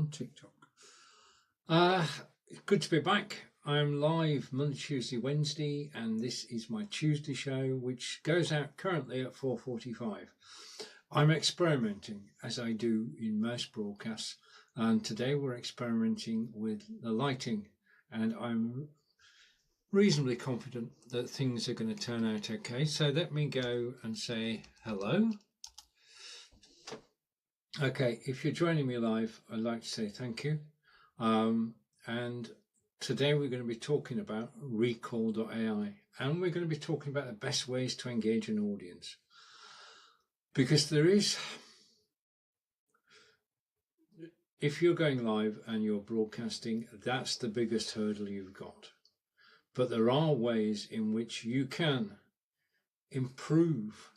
on TikTok. Good to be back. I'm live Monday, Tuesday, Wednesday, and this is my Tuesday show, which goes out currently at 4:45. I'm experimenting, as I do in most broadcasts, and today we're experimenting with the lighting, and I'm reasonably confident that things are going to turn out okay. So let me go and say hello. Okay, if you're joining me live, I'd like to say thank you. And today we're going to be talking about Recall.ai, and we're going to be talking about the best ways to engage an audience. Because if you're going live and you're broadcasting, that's the biggest hurdle you've got. But there are ways in which you can improve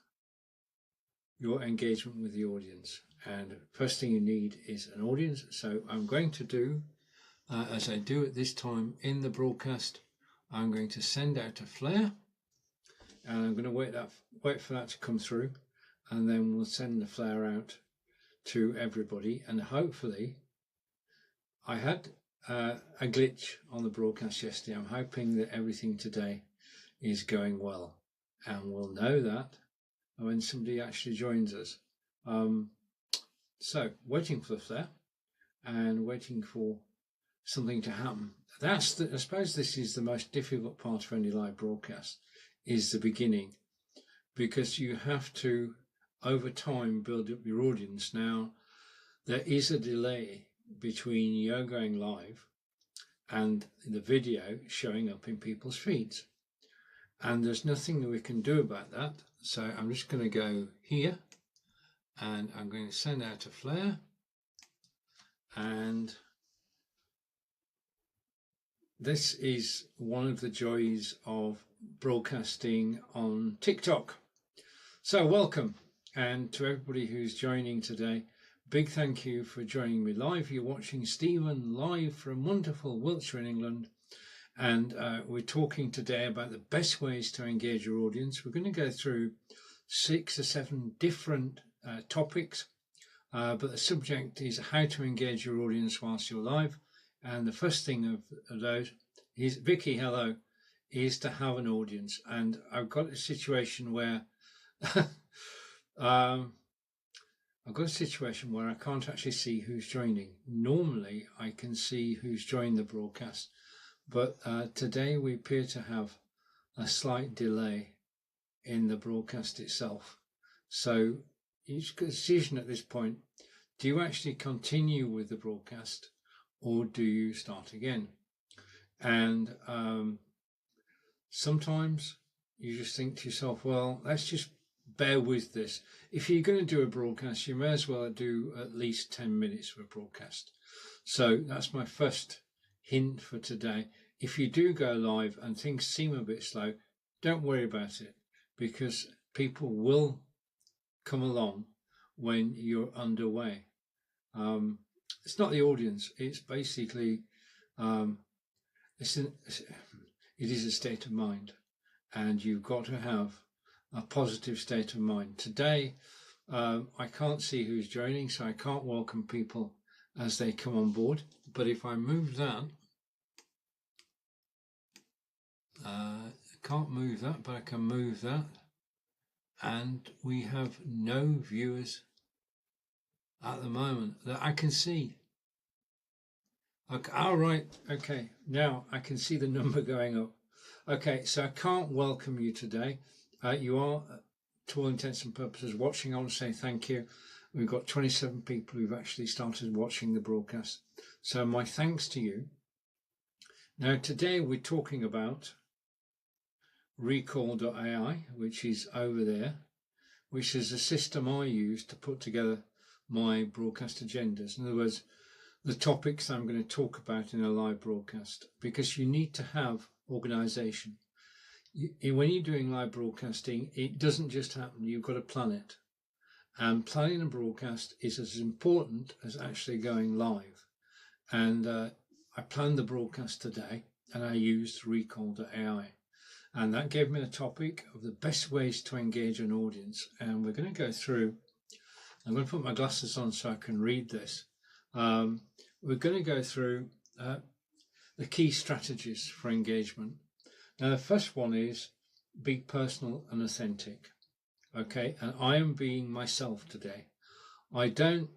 your engagement with the audience. And first thing you need is an audience. So I'm going to do, as I do at this time in the broadcast, I'm going to send out a flare, and I'm going to wait for that to come through, and then we'll send the flare out to everybody. And hopefully, I had a glitch on the broadcast yesterday. I'm hoping that everything today is going well, and we'll know that when somebody actually joins us. So waiting for the flare and waiting for something to happen. I suppose this is the most difficult part of any live broadcast, is the beginning, because you have to, over time, build up your audience. Now, there is a delay between you going live and the video showing up in people's feeds. And there's nothing that we can do about that. So I'm just going to go here, and I'm going to send out a flare, and this is one of the joys of broadcasting on TikTok. So welcome, and to everybody who's joining today, big thank you for joining me live. You're watching Stephen live from wonderful Wiltshire in England, and we're talking today about the best ways to engage your audience. We're going to go through 6 or 7 different topics, but the subject is how to engage your audience whilst you're live. And the first thing of those is, Vicky, hello, is to have an audience. And I've got a situation where I can't actually see who's joining. Normally I can see who's joined the broadcast, but today we appear to have a slight delay in the broadcast itself. So each decision at this point: do you actually continue with the broadcast, or do you start again? And sometimes you just think to yourself, well, let's just bear with this. If you're going to do a broadcast, you may as well do at least 10 minutes for a broadcast. So that's my first hint for today. If you do go live and things seem a bit slow, don't worry about it, because people will come along when you're underway. It's not the audience, it's basically it is a state of mind, and you've got to have a positive state of mind. Today I can't see who's joining, so I can't welcome people as they come on board. But if I move that, I can't move that, but I can move that, and we have no viewers at the moment that I can see. Okay, all right, okay, now I can see the number going up. Okay, so I can't welcome you today. You are, to all intents and purposes, watching. I want to say thank you. We've got 27 people who've actually started watching the broadcast, so my thanks to you. Now today we're talking about Recall.ai, which is over there, which is a system I use to put together my broadcast agendas. In other words, the topics I'm going to talk about in a live broadcast, because you need to have organisation. When you're doing live broadcasting, it doesn't just happen. You've got to plan it, and planning a broadcast is as important as actually going live. And I planned the broadcast today, and I used Recall.ai. And that gave me a topic of the best ways to engage an audience. And we're going to go through, I'm going to put my glasses on so I can read this. we're going to go through the key strategies for engagement. Now, the first one is be personal and authentic. Okay, and I am being myself today. I do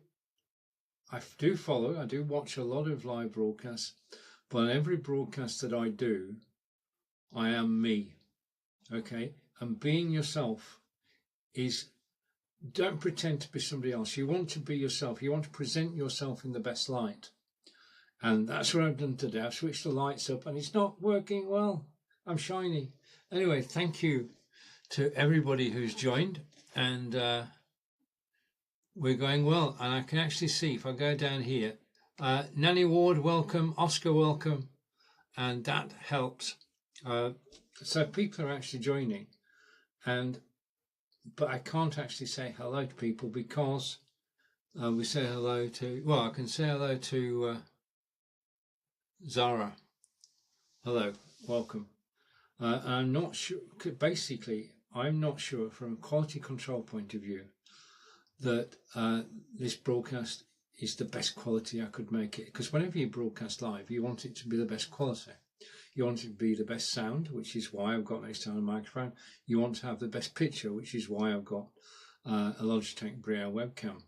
watch a lot of live broadcasts, but on every broadcast that I do, I am me. Okay, and being yourself is, don't pretend to be somebody else. You want to be yourself. You want to present yourself in the best light. And that's what I've done today. I've switched the lights up and it's not working well. I'm shiny. Anyway, thank you to everybody who's joined. And we're going well. And I can actually see, if I go down here, Nanny Ward, welcome. Oscar, welcome. And that helps. So people are actually joining. But I can't actually say hello to people because we say hello to, well, I can say hello to Zara. Hello, welcome. I'm not sure, basically, I'm not sure from a quality control point of view that this broadcast is the best quality I could make it. Because whenever you broadcast live, you want it to be the best quality. You want it to be the best sound, which is why I've got next to a microphone. You want to have the best picture, which is why I've got a Logitech Brio webcam.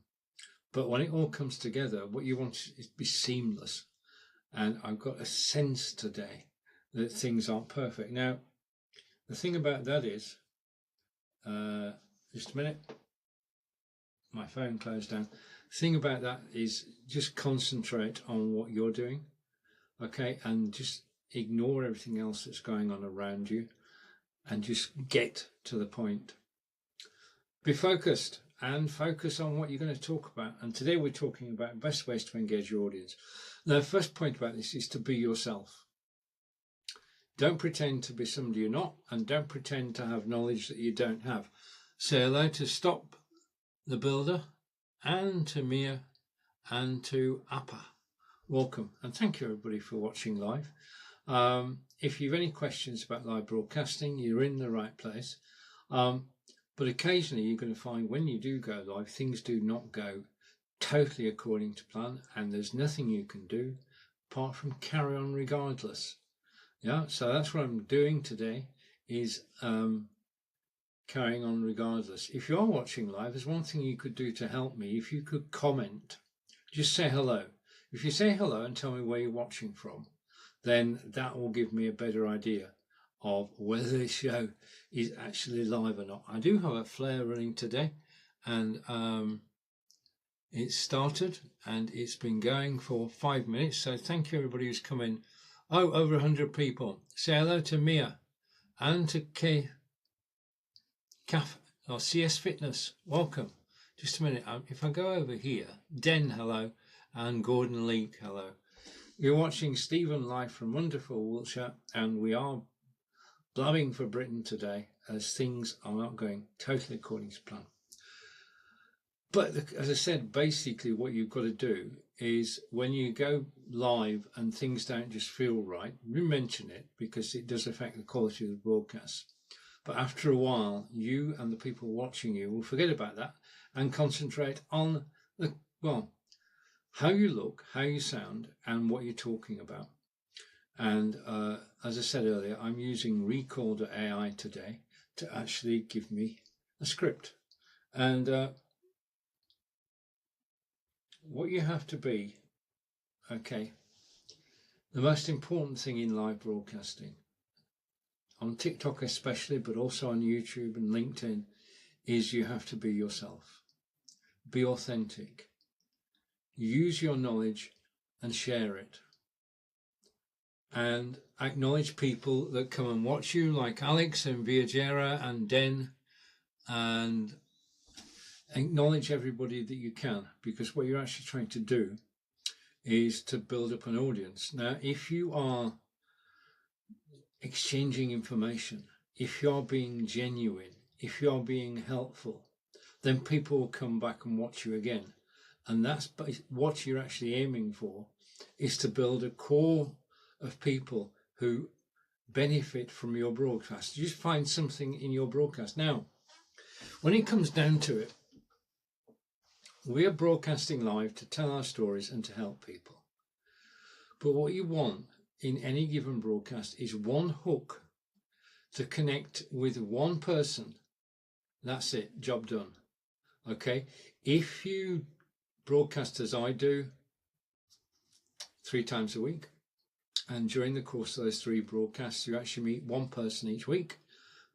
But when it all comes together, what you want is to be seamless. And I've got a sense today that things aren't perfect. Now, the thing about that is, just a minute, my phone closed down. The thing about that is just concentrate on what you're doing, okay, and just ignore everything else that's going on around you and just get to the point. Be focused and focus on what you're going to talk about. And today we're talking about best ways to engage your audience. Now, the first point about this is to be yourself. Don't pretend to be somebody you're not, and don't pretend to have knowledge that you don't have. Say hello to Stop the Builder and to Mia and to Appa. Welcome, and thank you everybody for watching live. If you have any questions about live broadcasting, you're in the right place. But occasionally you're going to find when you do go live, things do not go totally according to plan, and there's nothing you can do apart from carry on regardless. Yeah, so that's what I'm doing today, is carrying on regardless. If you are watching live, there's one thing you could do to help me. If you could comment, just say hello. If you say hello and tell me where you're watching from, then that will give me a better idea of whether this show is actually live or not. I do have a flare running today, and it started and it's been going for 5 minutes. So thank you everybody who's come in. Oh, over 100 people. Say hello to Mia and to CS Fitness. Welcome. Just a minute. If I go over here, Den, hello, and Gordon Leake, hello. You're watching Stephen live from wonderful Wiltshire, and we are blabbing for Britain today as things are not going totally according to plan. But as I said, basically what you've got to do is when you go live and things don't just feel right, you mention it because it does affect the quality of the broadcast. But after a while, you and the people watching you will forget about that and concentrate on how you look, how you sound, and what you're talking about. And as I said earlier, I'm using Recorder AI today to actually give me a script. And what you have to be, okay, the most important thing in live broadcasting, on TikTok especially, but also on YouTube and LinkedIn, is you have to be yourself. Be authentic. Use your knowledge and share it. And acknowledge people that come and watch you, like Alex and Viajera and Den, and acknowledge everybody that you can, because what you're actually trying to do is to build up an audience. Now, if you are exchanging information, if you're being genuine, if you're being helpful, then people will come back and watch you again. And that's what you're actually aiming for, is to build a core of people who benefit from your broadcast. You just find something in your broadcast. Now, when it comes down to it, we are broadcasting live to tell our stories and to help people. But what you want in any given broadcast is one hook to connect with one person. That's it, job done. Okay, if you broadcast as I do 3 times a week, and during the course of those 3 broadcasts you actually meet one person each week,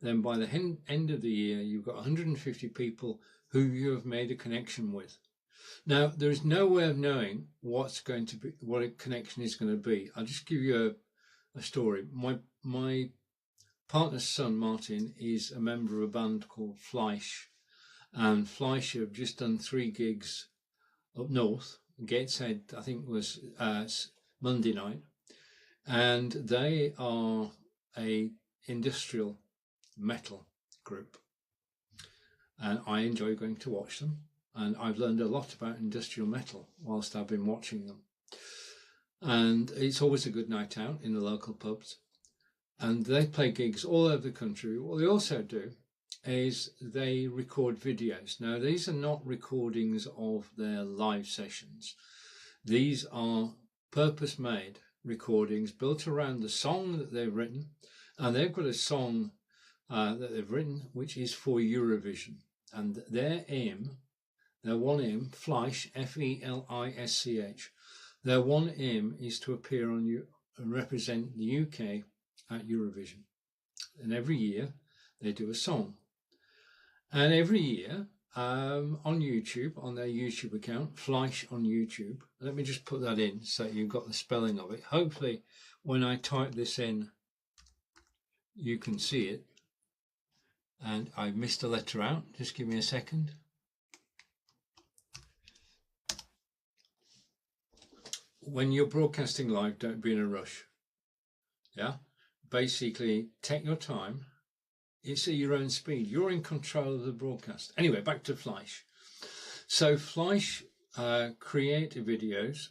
then by the end of the year you've got 150 people who you have made a connection with. Now, there is no way of knowing what a connection is going to be. I'll just give you a story. My partner's son Martin is a member of a band called Fleisch, and Fleisch have just done 3 gigs up north. Gateshead, I think, was Monday night, and they are a industrial metal group, and I enjoy going to watch them, and I've learned a lot about industrial metal whilst I've been watching them, and it's always a good night out in the local pubs, and they play gigs all over the country. What they also do is they record videos. Now, these are not recordings of their live sessions. These are purpose-made recordings built around the song that they've written, and they've got a song that they've written which is for Eurovision, and their one aim, Fleisch, F-E-L-I-S-C-H, their one aim is to appear on and represent the UK at Eurovision. And every year they do a song, and every year on YouTube, on their YouTube account, Fleisch on YouTube, let me just put that in so you've got the spelling of it. Hopefully when I type this in you can see it, and I missed a letter out, just give me a second. When you're broadcasting live, don't be in a rush. Yeah, basically take your time. It's at your own speed. You're in control of the broadcast. Anyway, back to Fleisch. So Fleisch create videos,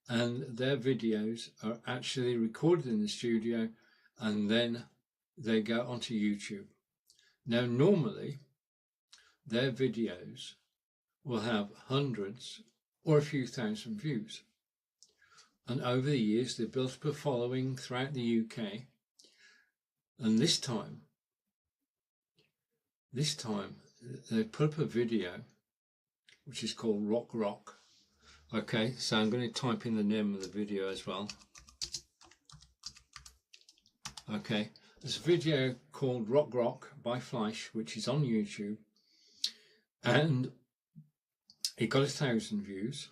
and their videos are actually recorded in the studio, and then they go onto YouTube. Now, normally their videos will have hundreds or a few thousand views, and over the years they've built up a following throughout the UK. And this time they put up a video which is called Rock Rock. Okay, so I'm going to type in the name of the video as well. Okay, there's a video called Rock Rock by Fleisch, which is on YouTube, and it got 1,000 views,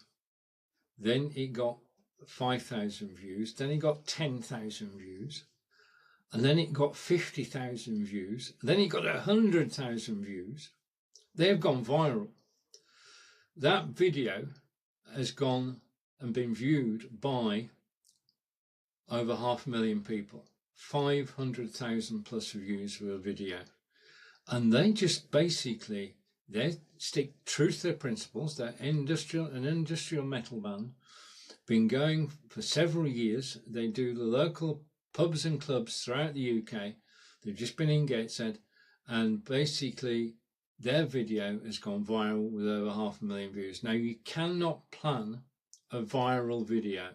then it got 5,000 views, then it got 10,000 views, and then it got 50,000 views, then it got 100,000 views. They've gone viral. That video has gone and been viewed by over 500,000 people, 500,000 plus views for a video. And they just basically, they stick true to their principles. They're an industrial metal band, been going for several years. They do the local pubs and clubs throughout the UK. They've just been in Gateshead, and basically their video has gone viral with over 500,000 views. Now, you cannot plan a viral video.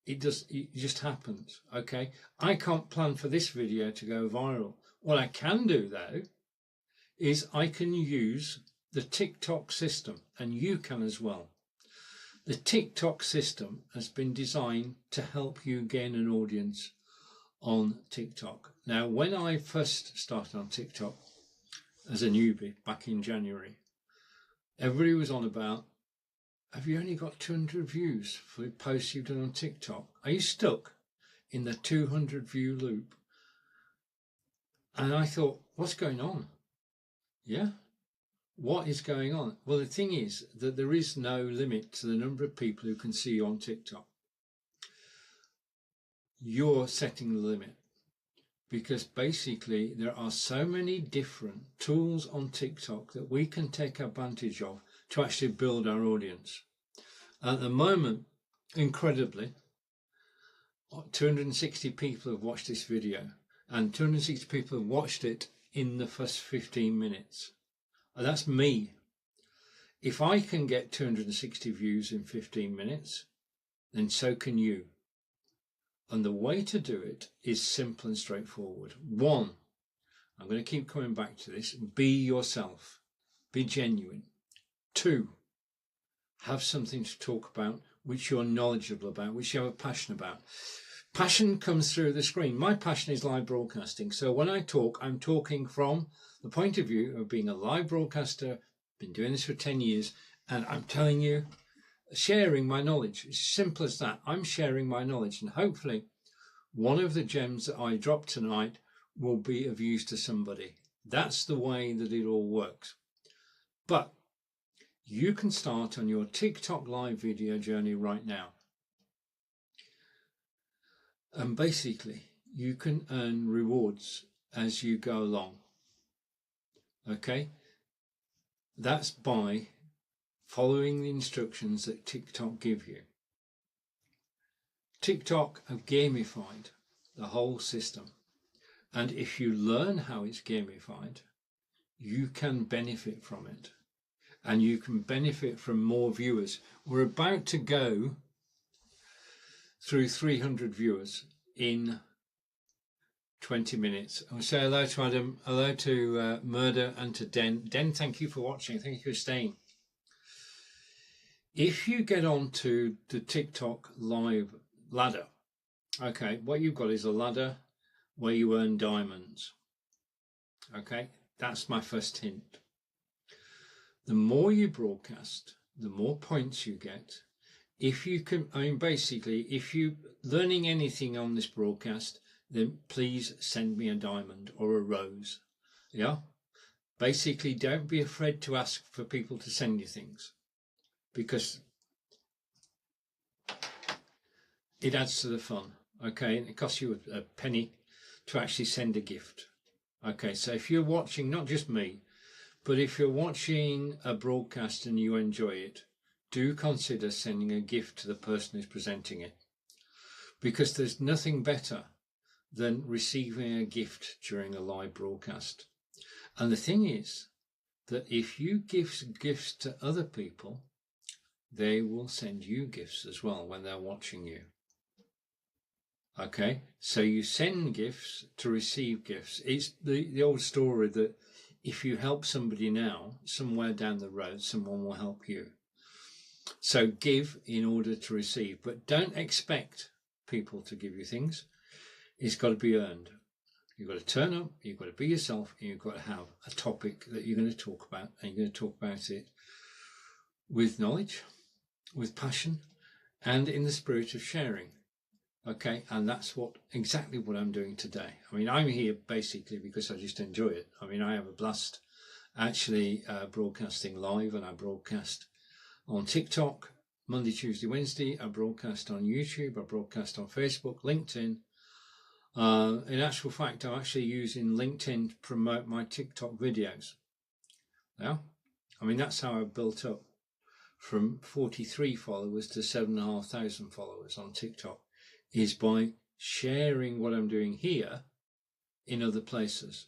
It just happens. Okay, I can't plan for this video to go viral. What I can do though is I can use the TikTok system, and you can as well. The TikTok system has been designed to help you gain an audience on TikTok. Now, when I first started on TikTok as a newbie back in January, everybody was on about, have you only got 200 views for the posts you've done on TikTok? Are you stuck in the 200 view loop? And I thought, what's going on? Yeah, what is going on? Well, the thing is that there is no limit to the number of people who can see you on TikTok. You're setting the limit, because basically there are so many different tools on TikTok that we can take advantage of to actually build our audience. At the moment, incredibly, 260 people have watched this video, and 260 people have watched it in the first 15 minutes. And that's me. If I can get 260 views in 15 minutes, then so can you. And the way to do it is simple and straightforward. 1, I'm going to keep coming back to this, be yourself, be genuine. 2, have something to talk about which you're knowledgeable about, which you have a passion about. Passion comes through the screen. My passion is live broadcasting. So when I talk, I'm talking from the point of view of being a live broadcaster, been doing this for 10 years, and I'm telling you, sharing my knowledge. It's simple as that. I'm sharing my knowledge, and hopefully one of the gems that I drop tonight will be of use to somebody. That's the way that it all works. But you can start on your TikTok live video journey right now. And basically, you can earn rewards as you go along. Okay? That's by following the instructions that TikTok give you. TikTok have gamified the whole system. And if you learn how it's gamified, you can benefit from it. And you can benefit from more viewers. We're about to go through 300 viewers in 20 minutes. I'll say hello to Adam, hello to Murder, and to Den. Den, thank you for watching. Thank you for staying. If you get onto the TikTok live ladder, okay, what you've got is a ladder where you earn diamonds. Okay, that's my first hint. The more you broadcast, the more points you get. If you can, I mean, basically, if you're learning anything on this broadcast, then please send me a diamond or a rose. Yeah? Basically, don't be afraid to ask for people to send you things, because it adds to the fun. Okay, and it costs you a penny to actually send a gift. Okay, so if you're watching, not just me, but if you're watching a broadcast and you enjoy it, do consider sending a gift to the person who's presenting it, because there's nothing better than receiving a gift during a live broadcast. And the thing is that if you give gifts to other people, they will send you gifts as well when they're watching you. Okay, so you send gifts to receive gifts. It's the old story that if you help somebody now, somewhere down the road, someone will help you. So give in order to receive, but don't expect people to give you things. It's got to be earned. You've got to turn up, you've got to be yourself, and you've got to have a topic that you're going to talk about, and you're going to talk about it with knowledge, with passion, and in the spirit of sharing. Okay, and that's exactly what I'm doing today. I mean, I'm here basically because I just enjoy it. I mean, I have a blast actually broadcasting live, and I broadcast on TikTok Monday, Tuesday, Wednesday. I broadcast on YouTube. I broadcast on Facebook, LinkedIn. In actual fact, I'm actually using LinkedIn to promote my TikTok videos. Yeah, I mean, that's how I've built up from 43 followers to 7,500 followers on TikTok, is by sharing what I'm doing here in other places.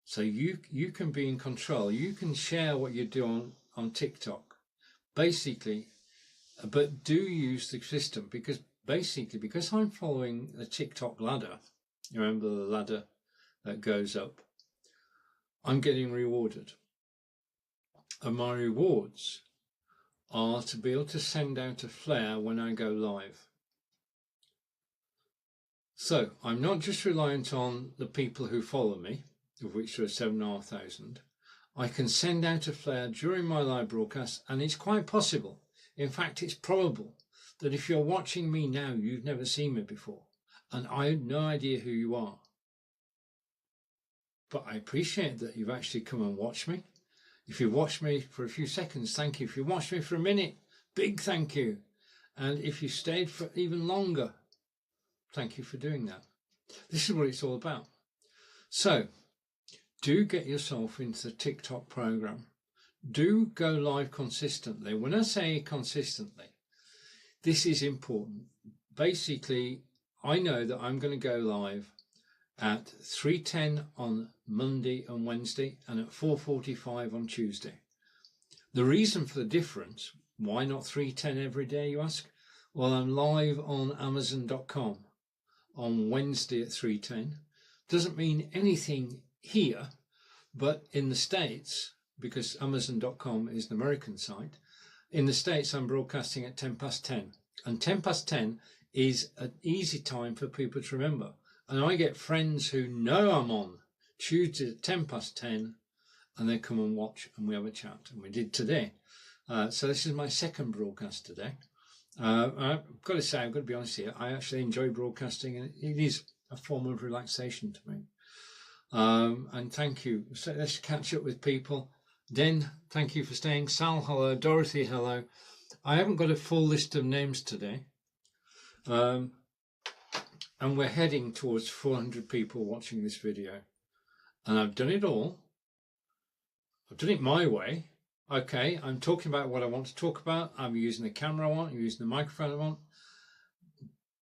So you can be in control. You can share what you do on TikTok, basically, but do use the system, because basically, because I'm following the TikTok ladder, you remember the ladder that goes up, I'm getting rewarded. And my rewards are to be able to send out a flare when I go live. So I'm not just reliant on the people who follow me, of which there are 7,500. I can send out a flare during my live broadcast, and it's quite possible. In fact, it's probable that if you're watching me now, you've never seen me before, and I have no idea who you are. But I appreciate that you've actually come and watched me. If you watched me for a few seconds, thank you. If you watched me for a minute, big thank you. And if you stayed for even longer, thank you for doing that. This is what it's all about. So do get yourself into the TikTok program. Do go live consistently. When I say consistently, this is important. Basically, I know that I'm going to go live at 3:10 on Monday and Wednesday, and at 4:45 on Tuesday. The reason for the difference, why not 3:10 every day, you ask? Well, I'm live on Amazon.com on Wednesday at 3:10. Doesn't mean anything here, but in the States, because Amazon.com is an American site, in the States I'm broadcasting at 10:10. And 10:10 is an easy time for people to remember. And I get friends who know I'm on Tuesday at 10:10, and they come and watch and we have a chat, and we did today. So this is my second broadcast today. I've got to say, I've got to be honest here, I actually enjoy broadcasting, and it is a form of relaxation to me. And thank you. So let's catch up with people. Den, thank you for staying. Sal, hello. Dorothy, hello. I haven't got a full list of names today. And we're heading towards 400 people watching this video. And I've done it all. I've done it my way. Okay, I'm talking about what I want to talk about. I'm using the camera I want, I'm using the microphone I want.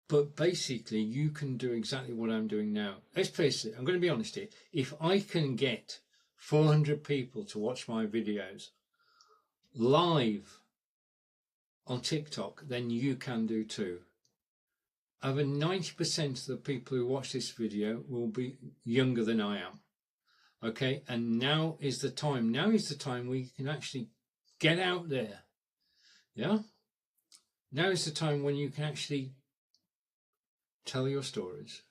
But basically, you can do exactly what I'm doing now. Let's face it, I'm going to be honest here. If I can get 400 people to watch my videos live on TikTok, then you can do too. Over 90% of the people who watch this video will be younger than I am. Okay, and now is the time. Now is the time we can actually get out there. Yeah? Now is the time when you can actually tell your stories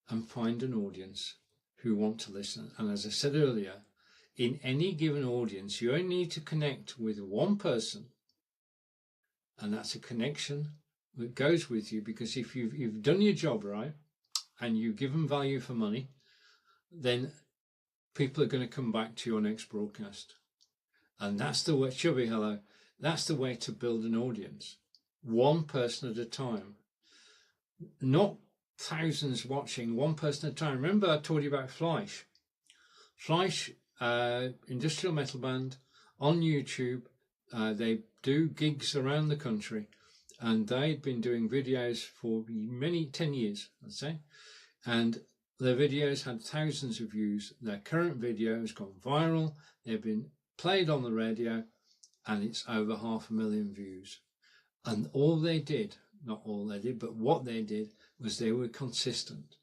and find an audience who want to listen. And as I said earlier, in any given audience, you only need to connect with one person, and that's a connection that goes with you, because if you've done your job right and you give them value for money, then people are going to come back to your next broadcast. And that's the way, Chubby, hello, that's the way to build an audience. One person at a time. Not thousands watching, one person at a time. Remember I told you about Fleisch. Fleisch, industrial metal band on YouTube. They do gigs around the country, and they'd been doing videos for 10 years, I'd say. And their videos had thousands of views. Their current video has gone viral. They've been played on the radio, and it's over 500,000 views. And all they did, not all they did, but what they did was they were consistent.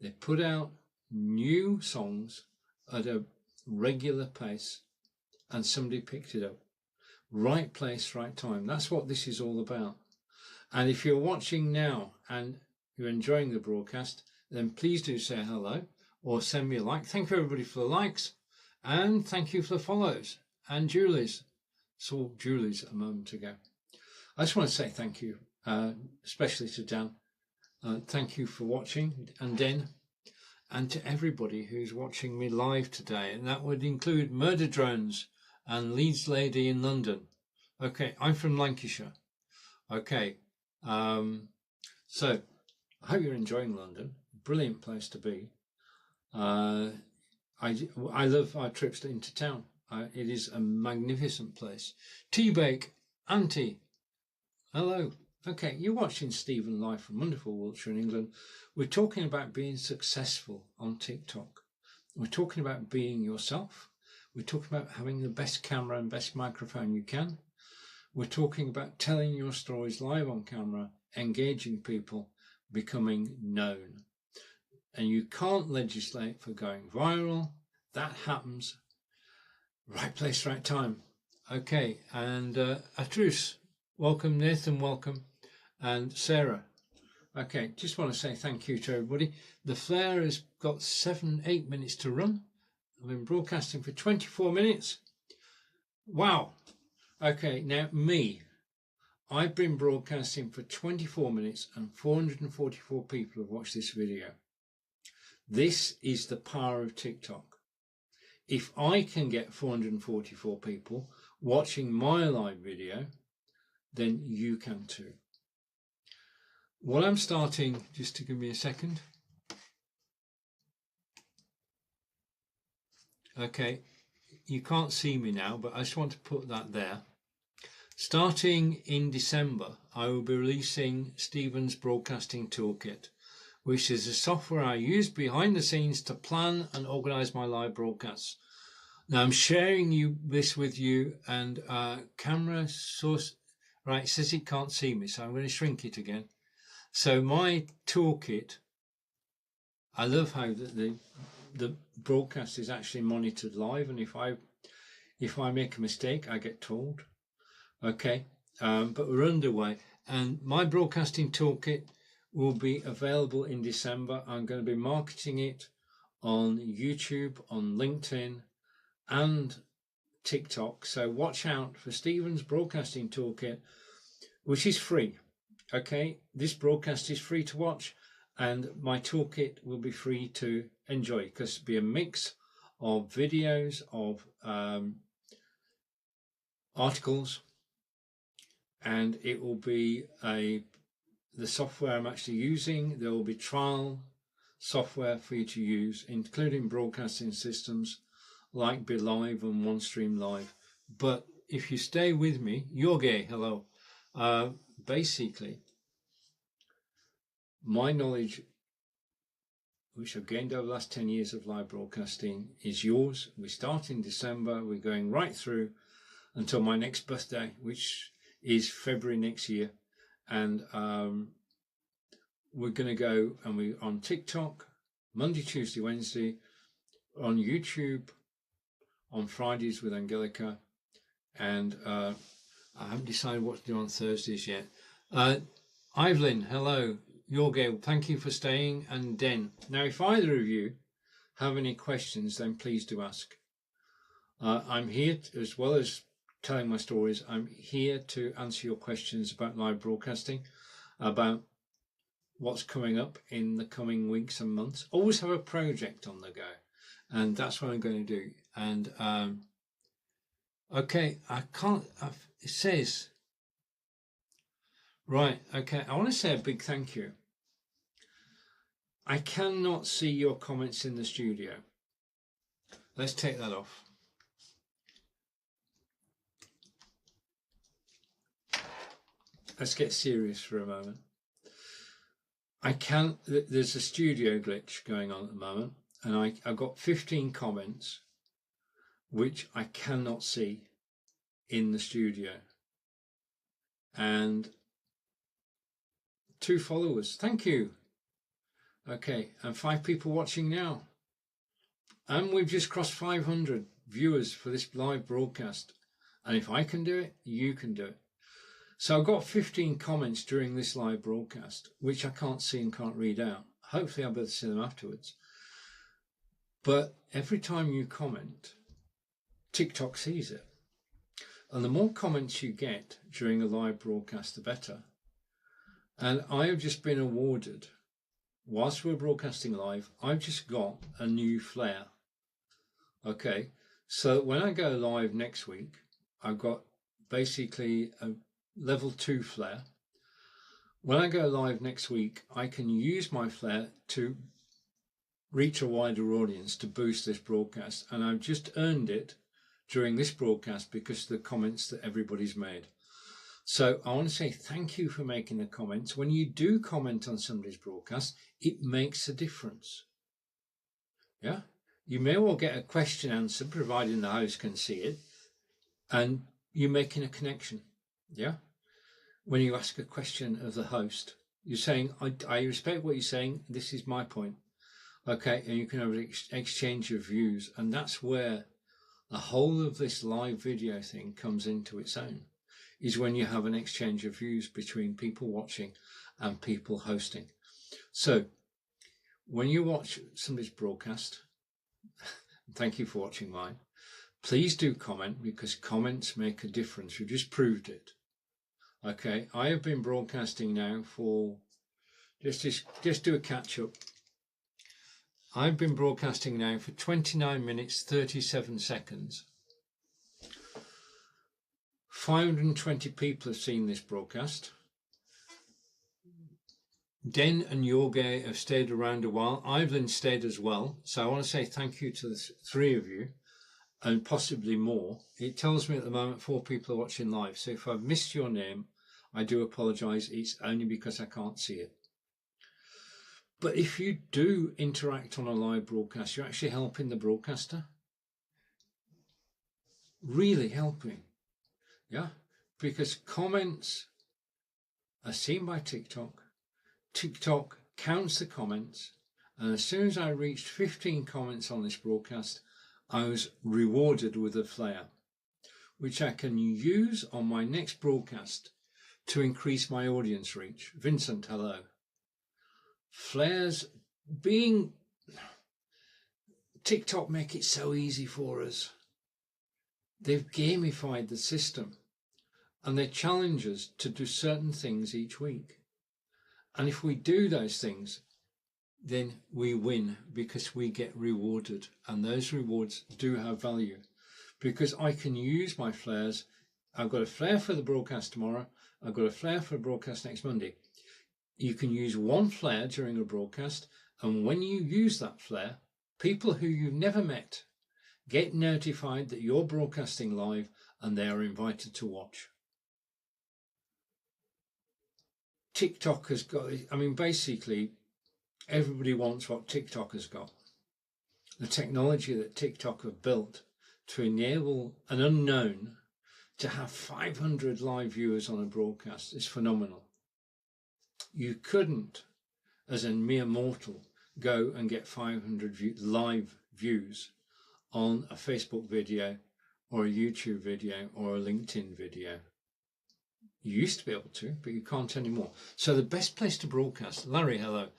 They put out new songs at a regular pace, and somebody picked it up. Right place, right time. That's what this is all about. And if you're watching now and you're enjoying the broadcast, then please do say hello or send me a like. Thank you everybody for the likes, and thank you for the follows. And Julie's, saw Julie's a moment ago. I just want to say thank you, especially to Dan. Thank you for watching, and Den, and to everybody who's watching me live today. And that would include Murder Drones and Leeds Lady in London. Okay, I'm from Lancashire. Okay, so I hope you're enjoying London. Brilliant place to be. I love our trips into town. It is a magnificent place. Tea-bake, Auntie, hello. Okay, you're watching Stephen live from wonderful Wiltshire in England. We're talking about being successful on TikTok. We're talking about being yourself. We're talking about having the best camera and best microphone you can. We're talking about telling your stories live on camera, engaging people, becoming known. And you can't legislate for going viral. That happens. Right place, right time. Okay, and Atrus, welcome. Nathan, welcome. And Sarah. Okay, just want to say thank you to everybody. The flare has got 7-8 minutes to run. I've been broadcasting for 24 minutes. Wow. Okay, now me. I've been broadcasting for 24 minutes and 444 people have watched this video. This is the power of TikTok. If I can get 444 people watching my live video, then you can too. What I'm starting, just to give me a second. Okay, you can't see me now, but I just want to put that there. Starting in December, I will be releasing Stephen's Broadcasting Toolkit, which is a software I use behind the scenes to plan and organize my live broadcasts. Now I'm sharing this with you, and camera source. Right, it says it can't see me, so I'm going to shrink it again. So my toolkit, I love how the broadcast is actually monitored live, and if I make a mistake, I get told. Okay, but we're underway, and my broadcasting toolkit will be available in December. I'm going to be marketing it on YouTube, on LinkedIn, and TikTok. So watch out for Stephen's broadcasting toolkit, which is free. Okay, this broadcast is free to watch, and my toolkit will be free to enjoy, because it'll be a mix of videos, of articles, and it will be the software I'm actually using. There will be trial software for you to use, including broadcasting systems like BeLive and OneStream Live. But if you stay with me, Jorge, hello. Basically, my knowledge, which I've gained over the last 10 years of live broadcasting, is yours. We start in December, we're going right through until my next birthday, which is February next year. And we're going to go, and we're on TikTok, Monday, Tuesday, Wednesday, on YouTube, on Fridays with Angelica, and I haven't decided what to do on Thursdays yet. Evelyn, hello. Jorge, thank you for staying, and Den. Now, if either of you have any questions, then please do ask. I'm here, as well as telling my stories, I'm here to answer your questions about live broadcasting, about what's coming up in the coming weeks and months. Always have a project on the go, and that's what I'm going to do. And okay, it says, right, okay, I want to say a big thank you. I cannot see your comments in the studio. Let's take that off. Let's get serious for a moment. There's a studio glitch going on at the moment, and I've got 15 comments which I cannot see in the studio, and 2 followers. Thank you. Okay, and 5 people watching now, and we've just crossed 500 viewers for this live broadcast, and if I can do it, you can do it. So I've got 15 comments during this live broadcast, which I can't see and can't read out. Hopefully I'll be able to see them afterwards. But every time you comment, TikTok sees it. And the more comments you get during a live broadcast, the better. And I have just been awarded, whilst we're broadcasting live, I've just got a new flare. Okay, so when I go live next week, I've got basically a level 2 flare. When I go live next week, I can use my flare to reach a wider audience, to boost this broadcast, and I've just earned it during this broadcast because of the comments that everybody's made. So I want to say thank you for making the comments. When you do comment on somebody's broadcast, it makes a difference. Yeah, you may well get a question answered, providing the host can see it, and you're making a connection. Yeah, when you ask a question of the host, you're saying, I respect what you're saying, this is my point. Okay, and you can have an exchange of views, and that's where the whole of this live video thing comes into its own, is when you have an exchange of views between people watching and people hosting. So when you watch somebody's broadcast, thank you for watching mine, please do comment, because comments make a difference. We've just proved it. Okay, I have been broadcasting now for, just do a catch up. I've been broadcasting now for 29 minutes, 37 seconds. 520 people have seen this broadcast. Den and Jorge have stayed around a while. Ivan stayed as well. So I want to say thank you to the 3 of you, and possibly more. It tells me at the moment 4 people are watching live. So if I've missed your name, I do apologise. It's only because I can't see it. But if you do interact on a live broadcast, you're actually helping the broadcaster. Really helping. Yeah. because comments are seen by TikTok. TikTok counts the comments, and as soon as I reached 15 comments on this broadcast, I was rewarded with a flare, which I can use on my next broadcast to increase my audience reach. Vincent, hello. Flares being... TikTok make it so easy for us. They've gamified the system, and they challenge us to do certain things each week. And if we do those things, then we win because we get rewarded, and those rewards do have value because I can use my flares. I've got a flare for the broadcast tomorrow. I've got a flare for a broadcast next Monday. You can use one flare during a broadcast, and when you use that flare, people who you've never met get notified that you're broadcasting live, and they are invited to watch. TikTok has got, I mean, basically, everybody wants what TikTok has got. The technology that TikTok have built to enable an unknown to have 500 live viewers on a broadcast is phenomenal. You couldn't, as a mere mortal, go and get 500 live views on a Facebook video or a YouTube video or a LinkedIn video. You used to be able to, but you can't anymore. So the best place to broadcast, Larry, hello.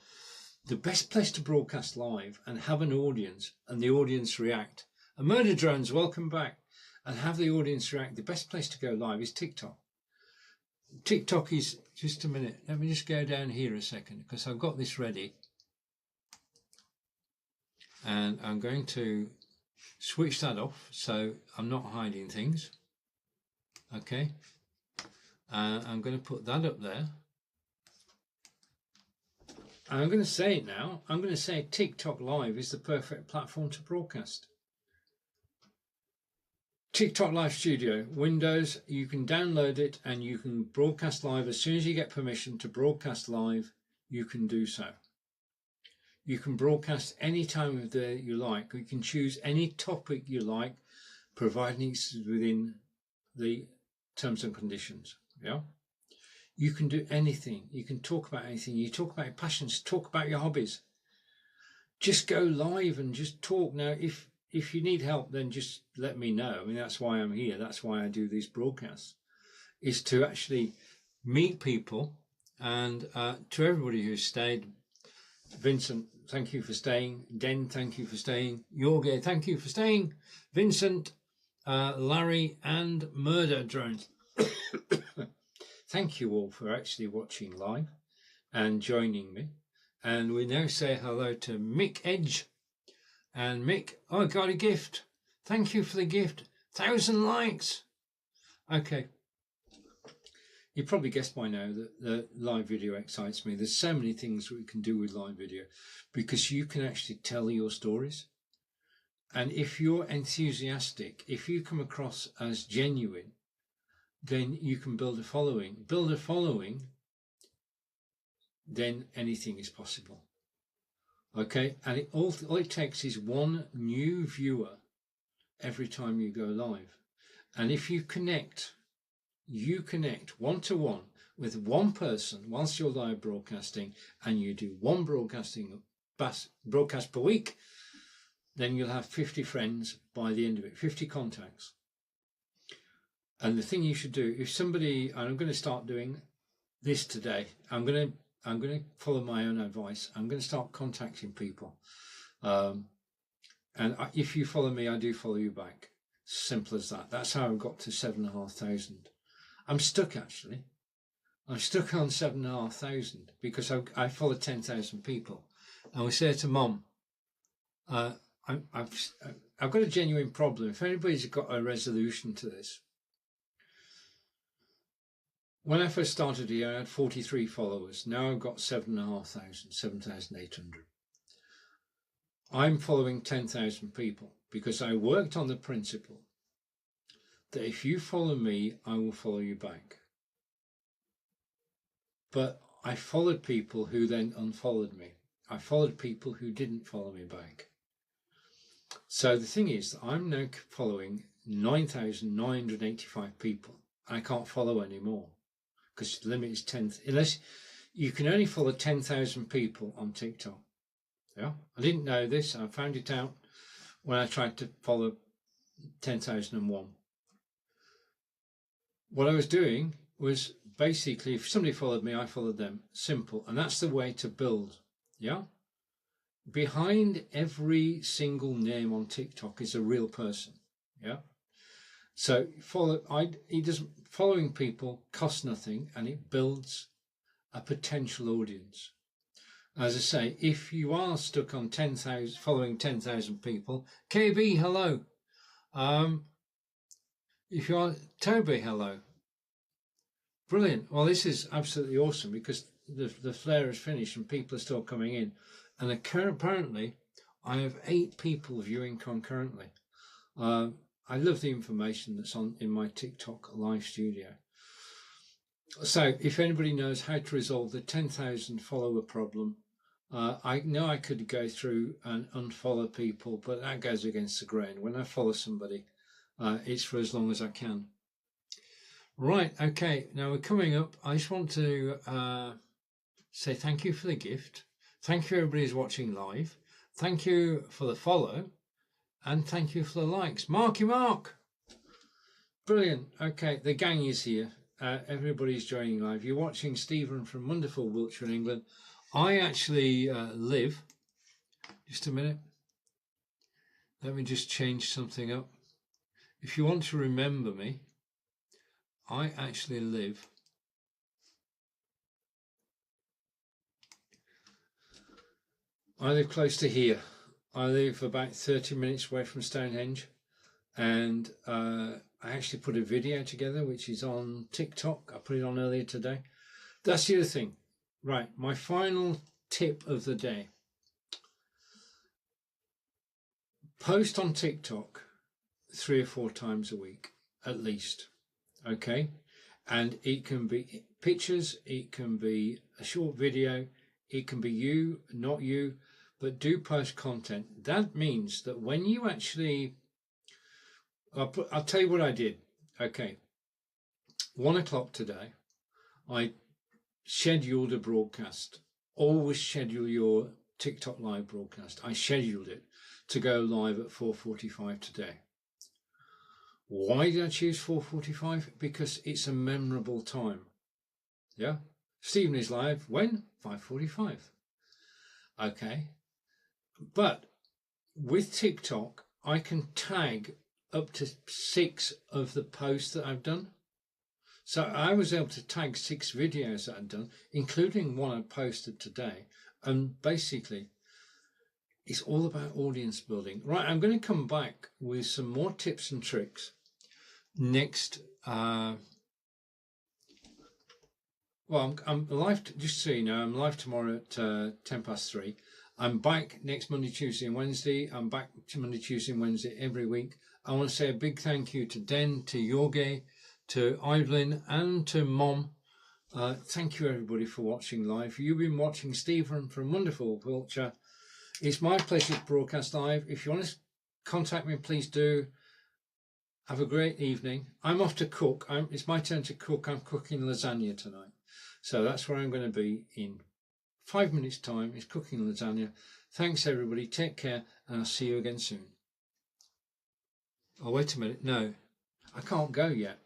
The best place to broadcast live and have an audience and the audience react. And Murder Drones, welcome back. And have the audience react. The best place to go live is TikTok. TikTok is, just a minute, let me just go down here a second because I've got this ready. And I'm going to switch that off so I'm not hiding things. Okay. I'm going to put that up there. And I'm going to say it now. I'm going to say TikTok Live is the perfect platform to broadcast. TikTok Live Studio, Windows, you can download it and you can broadcast live. As soon as you get permission to broadcast live, you can do so. You can broadcast any time of day you like. You can choose any topic you like, providing it's within the terms and conditions. Yeah. You can do anything. You can talk about anything. You talk about your passions, talk about your hobbies. Just go live and just talk. Now, if you need help, then just let me know. I mean, that's why I'm here. That's why I do these broadcasts, is to actually meet people. And to everybody who's stayed, Vincent, thank you for staying. Den, thank you for staying. Jorge, thank you for staying. Vincent, Larry, and Murder Drones. Thank you all for actually watching live and joining me. And we now say hello to Mick Edge. And Mick, oh, I got a gift. Thank you for the gift. 1,000 likes. Okay. You probably guessed by now that the live video excites me. There's so many things we can do with live video because you can actually tell your stories. And if you're enthusiastic, if you come across as genuine, then you can build a following. Build a following, then anything is possible. Okay, and all it takes is one new viewer every time you go live. And if you connect one-to-one with one person whilst you're live broadcasting, and you do one broadcast per week, then you'll have 50 friends by the end of it, 50 contacts. And the thing you should do, if somebody, and I'm going to start doing this today, I'm going to follow my own advice. I'm going to start contacting people. If you follow me, I do follow you back. Simple as that. That's how I got to 7,500. I'm stuck, actually. I'm stuck on 7,500 because I follow 10,000 people. And we say to Mom, I've got a genuine problem. If anybody's got a resolution to this, when I first started here, I had 43 followers. Now I've got 7,500, 7,800. I'm following 10,000 people because I worked on the principle that if you follow me, I will follow you back. But I followed people who then unfollowed me. I followed people who didn't follow me back. So the thing is that I'm now following 9,985 people. I can't follow anymore because the limit is 10. Unless you can only follow 10,000 people on TikTok. Yeah, I didn't know this. I found it out when I tried to follow 10,001. What I was doing was basically, if somebody followed me, I followed them. Simple. And that's the way to build. Yeah. Behind every single name on TikTok is a real person. Yeah. So following people costs nothing, and it builds a potential audience. As I say, if you are stuck on 10,000, following 10,000 people, KB, hello. If you are Toby, hello. Brilliant. Well, this is absolutely awesome because the flare is finished and people are still coming in. And apparently, I have 8 people viewing concurrently. I love the information that's in my TikTok live studio. So if anybody knows how to resolve the 10,000 follower problem, I know I could go through and unfollow people, but that goes against the grain. When I follow somebody, it's for as long as I can. Right, okay, now we're coming up. I just want to say thank you for the gift. Thank you everybody who's watching live. Thank you for the follow. And thank you for the likes. Marky Mark! Brilliant. Okay, the gang is here. Everybody's joining live. You're watching Stephen from wonderful Wiltshire in England. I actually live... Just a minute. Let me just change something up. If you want to remember me, I actually live... I live close to here. I live about 30 minutes away from Stonehenge, and I actually put a video together which is on TikTok. I put it on earlier today. That's the other thing. Right, my final tip of the day. Post on TikTok 3 or 4 times a week, at least. Okay? And it can be pictures, it can be a short video, it can be you, not you, but do post content. That means that when you actually, I'll tell you what I did. Okay, 1 o'clock today, I scheduled a broadcast. Always schedule your TikTok live broadcast. I scheduled it to go live at 4:45 today. Why did I choose 4:45? Because it's a memorable time. Yeah, Stephen is live when? 5:45. Okay. But with TikTok, I can tag up to 6 of the posts that I've done. So I was able to tag 6 videos that I've done, including one I posted today. And basically, it's all about audience building. Right, I'm going to come back with some more tips and tricks next. Well, I'm live, just so you know, I'm live tomorrow at 3:10. I'm back next Monday, Tuesday and Wednesday. I'm back to Monday, Tuesday and Wednesday every week. I want to say a big thank you to Den, to Jorge, to Evelyn and to Mom. Thank you everybody for watching live. You've been watching Stephen from wonderful Wiltshire. It's my pleasure to broadcast live. If you want to contact me, please do. Have a great evening. I'm off to cook. It's my turn to cook. I'm cooking lasagna tonight. So that's where I'm going to be in 5 minutes time, is cooking lasagna. Thanks everybody, take care, and I'll see you again soon. Oh, wait a minute, no, I can't go yet.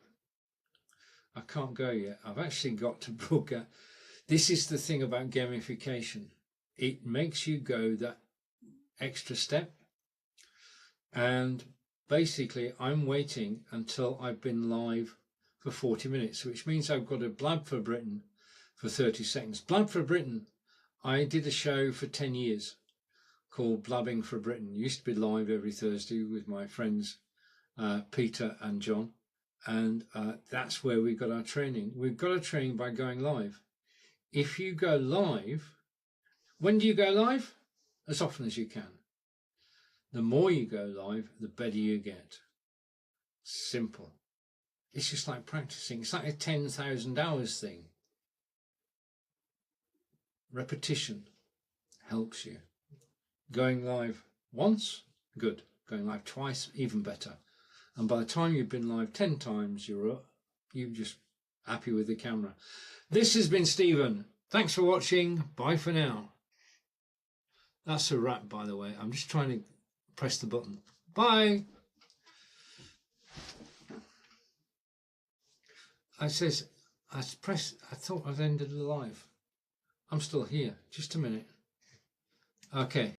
I can't go yet. I've actually got to broadcast. This is the thing about gamification. It makes you go that extra step. And basically, I'm waiting until I've been live for 40 minutes, which means I've got to blab for Britain for 30 seconds. Blab for Britain, I did a show for 10 years called Blabbing for Britain. It used to be live every Thursday with my friends Peter and John, and that's where we got our training. We've got our training by going live. If you go live, when do you go live? As often as you can. The more you go live, the better you get. Simple. It's just like practicing. It's like a 10,000 hours thing. Repetition helps you. Going live once, good. Going live twice, even better. And by the time you've been live 10 times, you're You're just happy with the camera. This has been Stephen. Thanks for watching. Bye for now. That's a wrap, by the way. I'm just trying to press the button. Bye. I thought I'd ended the live. I'm still here. Just a minute. Okay.